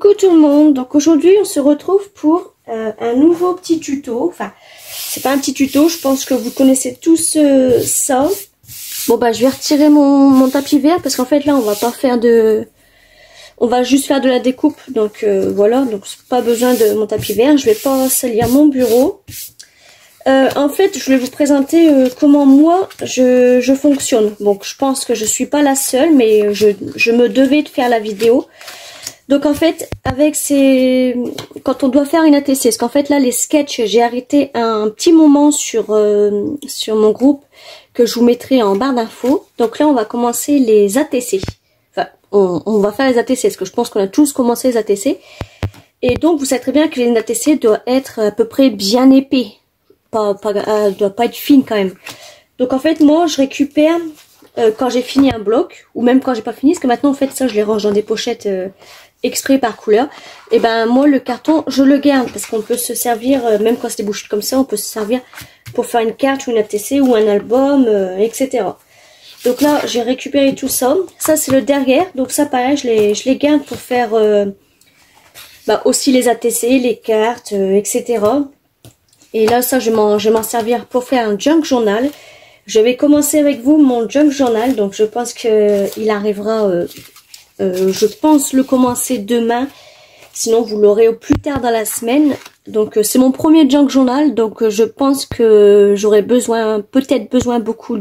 Coucou tout le monde, donc aujourd'hui on se retrouve pour un nouveau petit tuto, enfin c'est pas un petit tuto, je pense que vous connaissez tous ça. Bon bah je vais retirer mon tapis vert parce qu'en fait là on va pas faire de... On va juste faire de la découpe, donc voilà, donc pas besoin de mon tapis vert, je vais pas salir mon bureau. En fait je vais vous présenter comment moi je fonctionne, donc je pense que je suis pas la seule mais je me devais de faire la vidéo. Donc en fait, avec quand on doit faire une ATC, parce qu'en fait là les sketchs, j'ai arrêté un petit moment sur mon groupe que je vous mettrai en barre d'infos. Donc là on va commencer les ATC. Enfin, on va faire les ATC, parce que je pense qu'on a tous commencé les ATC. Et donc vous savez très bien que les ATC doivent être à peu près bien épais. Doit pas être fine quand même. Donc en fait moi je récupère quand j'ai fini un bloc, ou même quand j'ai pas fini, parce que maintenant en fait ça je les range dans des pochettes exprès par couleur. Et ben moi le carton je le garde parce qu'on peut se servir, même quand c'est des bouchées comme ça, on peut se servir pour faire une carte ou une ATC ou un album, etc. Donc là j'ai récupéré tout ça. Ça c'est le derrière, donc ça pareil je les garde pour faire aussi les ATC, les cartes, etc. Et là ça je vais m'en servir pour faire un junk journal. Je vais commencer avec vous mon junk journal, donc je pense que il arrivera, je pense le commencer demain, sinon vous l'aurez au plus tard dans la semaine. Donc c'est mon premier junk journal, donc je pense que j'aurai peut-être besoin beaucoup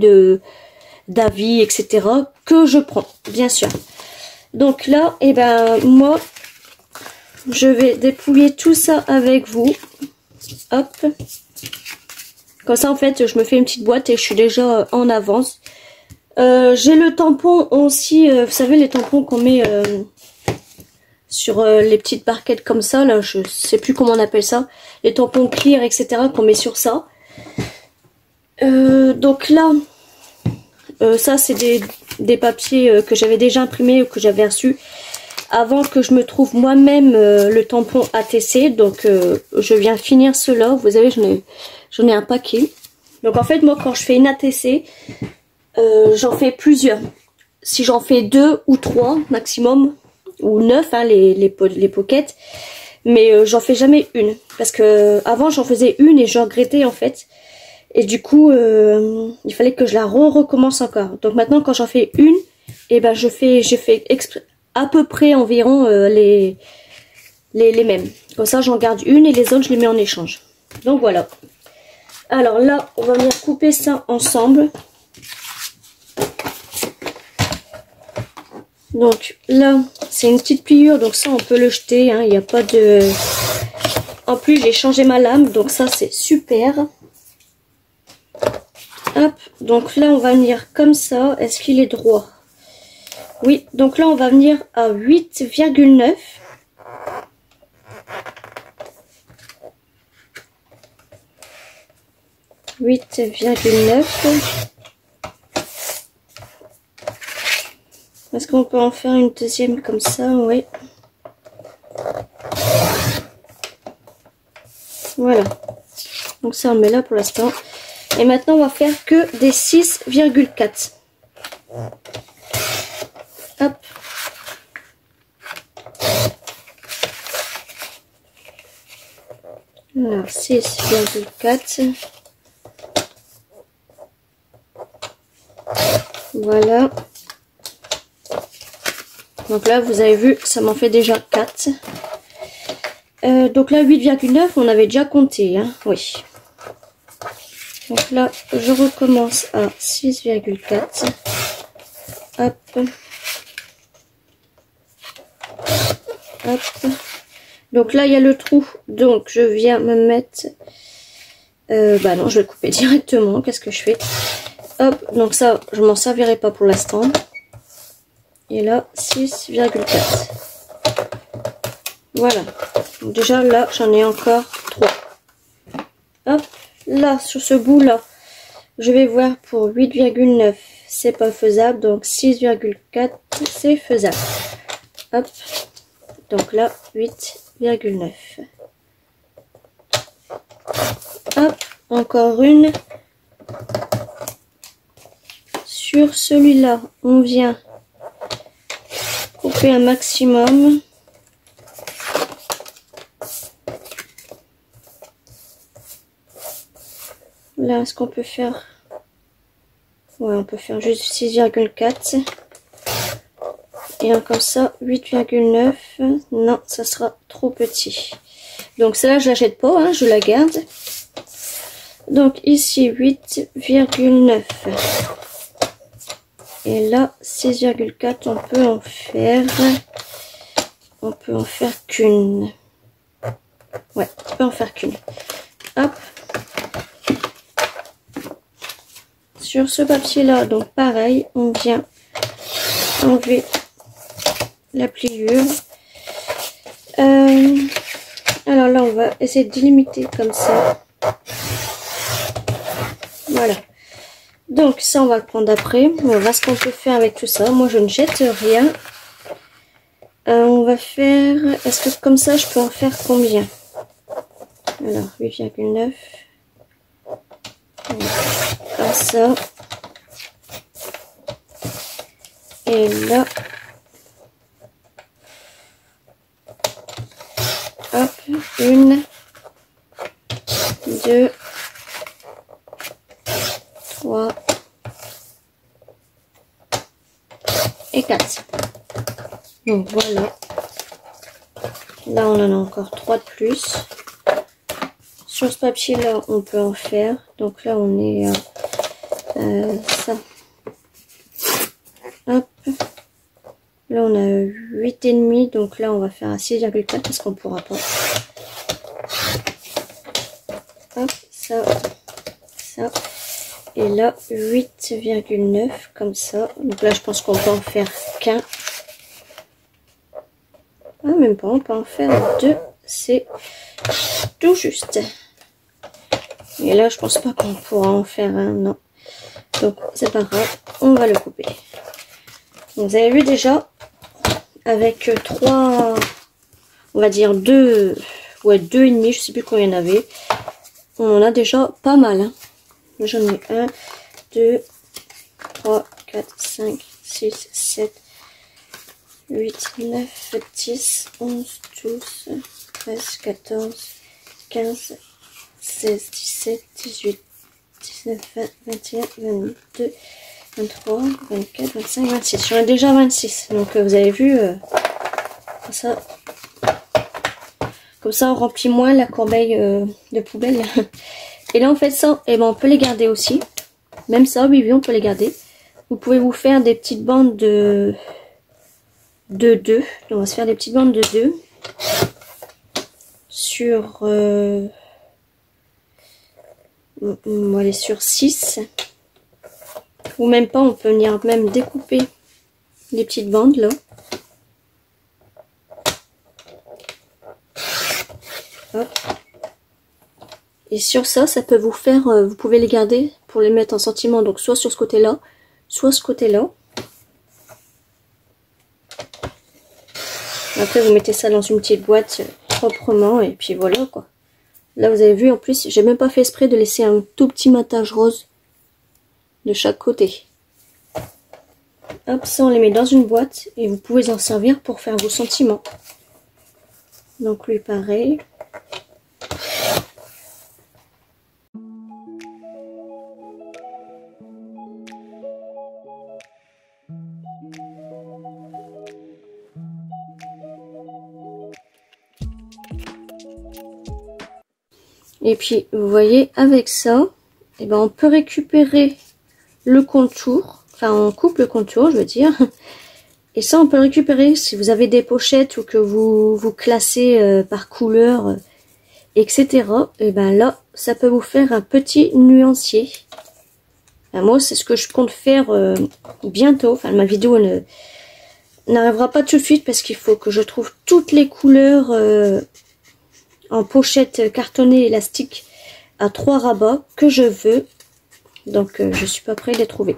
d'avis, etc. que je prends, bien sûr. Donc là, et ben moi, je vais dépouiller tout ça avec vous. Hop. Comme ça en fait je me fais une petite boîte et je suis déjà en avance. J'ai le tampon aussi, vous savez les tampons qu'on met sur les petites barquettes comme ça, là je sais plus comment on appelle ça. Les tampons clear etc. qu'on met sur ça. Donc là, ça c'est des papiers que j'avais déjà imprimés ou que j'avais reçus avant que je me trouve moi-même le tampon ATC. Donc je viens finir cela, vous savez j'en ai un paquet. Donc en fait moi quand je fais une ATC, j'en fais plusieurs. Si j'en fais 2 ou 3 maximum, ou 9 hein, les pockets, mais j'en fais jamais une. Parce que avant j'en faisais une et je regrettais en fait. Et du coup il fallait que je la recommence encore. Donc maintenant quand j'en fais une, et ben je fais à peu près environ les mêmes. Comme ça j'en garde une et les autres je les mets en échange. Donc voilà. Alors là on va venir couper ça ensemble. Donc là c'est une petite pliure, donc ça on peut le jeter, hein, il n'y a pas de... En plus j'ai changé ma lame, donc ça c'est super. Hop, donc là on va venir comme ça. Est-ce qu'il est droit? Oui, donc là on va venir à 8,9. Est-ce qu'on peut en faire une deuxième comme ça? Oui. Voilà. Donc ça on le met là pour l'instant. Et maintenant on va faire que des 6,4. Hop. Alors 6,4. Voilà. Donc là vous avez vu ça m'en fait déjà 4. Donc là 8,9 on avait déjà compté, hein, oui. Donc là je recommence à 6,4. Hop. Hop. Donc là il y a le trou, donc je viens me mettre bah non je vais le couper directement. Qu'est-ce que je fais? Hop, donc ça je m'en servirai pas pour l'instant. Et là 6,4. Voilà. Donc déjà là j'en ai encore 3. Hop, là sur ce bout là je vais voir pour 8,9 c'est pas faisable, donc 6,4 c'est faisable. Hop, donc là 8,9. Hop, encore une. Sur celui-là on vient couper un maximum. Là, est-ce qu'on peut faire... Ouais, on peut faire juste 6,4. Et comme ça, 8,9. Non, ça sera trop petit. Donc celle-là, je la jette pas, hein, je la garde. Donc ici, 8,9. Et là, 6,4, on peut en faire... On peut en faire qu'une. Ouais, on peut en faire qu'une. Hop. Sur ce papier-là, donc pareil, on vient enlever la pliure. Alors là, on va essayer de délimiter comme ça. Voilà. Donc ça, on va le prendre après. On va voir ce qu'on peut faire avec tout ça. Moi, je ne jette rien. On va faire... Est-ce que comme ça, je peux en faire combien? Alors, 8,9. Comme ça. Et là. Hop, 1, 2, 3 et 4. Donc voilà. Là, on en a encore 3 de plus. Sur ce papier-là, on peut en faire. Donc là, on est ça. Hop. Là, on a 8,5. Donc là, on va faire à 6,4 parce qu'on ne pourra pas. Hop, ça, ça. Et là, 8,9 comme ça. Donc là, je pense qu'on peut en faire qu'un. Ah, même pas, on peut en faire 2. C'est tout juste. Et là, je pense pas qu'on pourra en faire un, non. Donc, c'est pas grave, on va le couper. Donc, vous avez vu déjà, avec 3, on va dire 2, ouais, 2,5, je sais plus combien il y en avait. On en a déjà pas mal. Hein. J'en ai 1, 2, 3, 4, 5, 6, 7, 8, 9, 10, 11, 12, 13, 14, 15, 16, 17, 18, 19, 20, 21, 22, 23, 24, 25, 26. J'en ai déjà 26. Donc vous avez vu, comme ça on remplit moins la corbeille de poubelle. Et là on fait ça, et ben on peut les garder aussi. Même ça, oui, on peut les garder. Vous pouvez vous faire des petites bandes de 2. Donc on va se faire des petites bandes de 2 sur on va aller sur 6 ou même pas, on peut venir même découper les petites bandes là. Hop. Et sur ça, ça peut vous faire, vous pouvez les garder pour les mettre en sentiment, donc soit sur ce côté là, soit ce côté là. Après vous mettez ça dans une petite boîte proprement et puis voilà quoi. Là vous avez vu, en plus j'ai même pas fait exprès de laisser un tout petit matage rose de chaque côté. Hop, ça on les met dans une boîte et vous pouvez en servir pour faire vos sentiments. Donc lui pareil. Et puis vous voyez, avec ça, eh ben, on peut récupérer le contour. Enfin, on coupe le contour, je veux dire. Et ça, on peut le récupérer si vous avez des pochettes ou que vous classez par couleur, etc. Et ben là, ça peut vous faire un petit nuancier. Ben, moi, c'est ce que je compte faire bientôt. Enfin, ma vidéo n'arrivera pas tout de suite parce qu'il faut que je trouve toutes les couleurs en pochette cartonnée élastique à 3 rabats que je veux. Donc, je suis pas près de les trouver.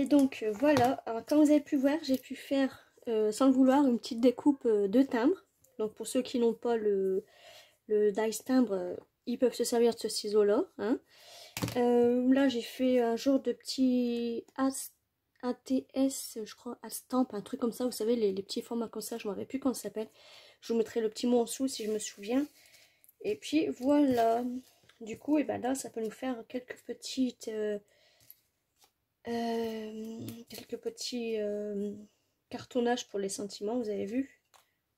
Et donc voilà, alors, comme vous avez pu voir, j'ai pu faire, sans le vouloir, une petite découpe de timbre. Donc pour ceux qui n'ont pas le dice timbre, ils peuvent se servir de ce ciseau-là. Hein. Là j'ai fait un genre de petit ATS, je crois, Astamp, un truc comme ça, vous savez, les petits formats comme ça, je ne me rappelle plus comment ça s'appelle. Je vous mettrai le petit mot en dessous si je me souviens. Et puis voilà, du coup, et ben là, ça peut nous faire quelques petits cartonnages pour les sentiments, vous avez vu.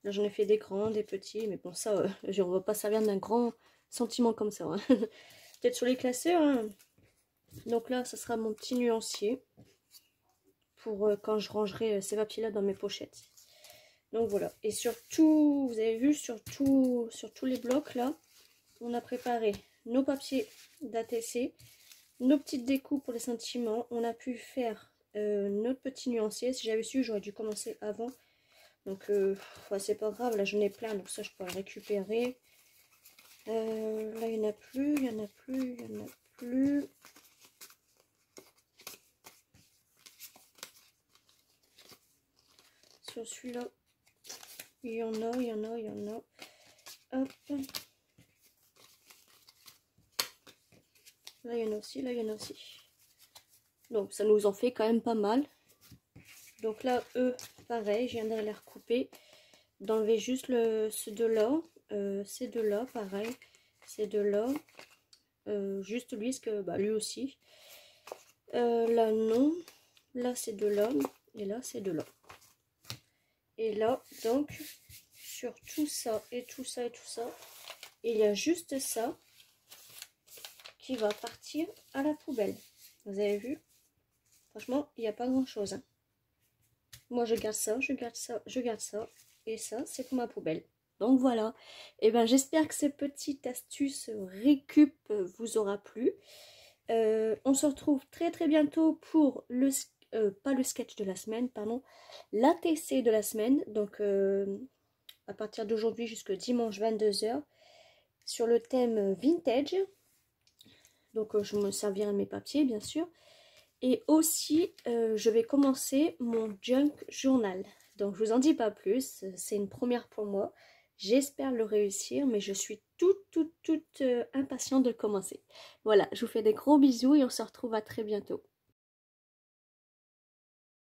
Là, j'en ai fait des grands, des petits, mais bon, ça, on va pas servir d'un grand sentiment comme ça. Hein. Peut-être sur les classeurs. Hein. Donc là, ça sera mon petit nuancier pour quand je rangerai ces papiers-là dans mes pochettes. Donc voilà. Et surtout, vous avez vu, sur tous les blocs là, on a préparé nos papiers d'ATC, nos petites découpes pour les sentiments. On a pu faire notre petit nuancier. Si j'avais su, j'aurais dû commencer avant. Donc, c'est pas grave, là j'en ai plein, donc ça je peux le récupérer. Là il n'y en a plus, il y en a plus, il y en a plus. Sur celui-là, il y en a, il y en a, il y en a. Hop. Là il y en a aussi, là il y en a aussi. Donc ça nous en fait quand même pas mal. Donc là, eux, pareil, je viendrai les recouper. D'enlever juste ces deux-là. Ces deux-là, pareil. Ces deux-là. Juste lui, parce que bah, lui aussi. Là, non. Là, c'est deux-là. Et là, c'est deux-là. Et là, donc, sur tout ça, et tout ça, et tout ça, il y a juste ça qui va partir à la poubelle. Vous avez vu? Franchement, il n'y a pas grand-chose. Hein. Moi, je garde ça, je garde ça, je garde ça. Et ça, c'est pour ma poubelle. Donc voilà. Et ben j'espère que ces petites astuces récup vous aura plu. On se retrouve très très bientôt pour le... pas le sketch de la semaine, pardon. L'ATC de la semaine. Donc à partir d'aujourd'hui jusqu'au dimanche 22 h. Sur le thème vintage. Donc je me servirai de mes papiers, bien sûr. Et aussi, je vais commencer mon junk journal. Donc, je vous en dis pas plus. C'est une première pour moi. J'espère le réussir, mais je suis toute impatiente de commencer. Voilà, je vous fais des gros bisous et on se retrouve à très bientôt.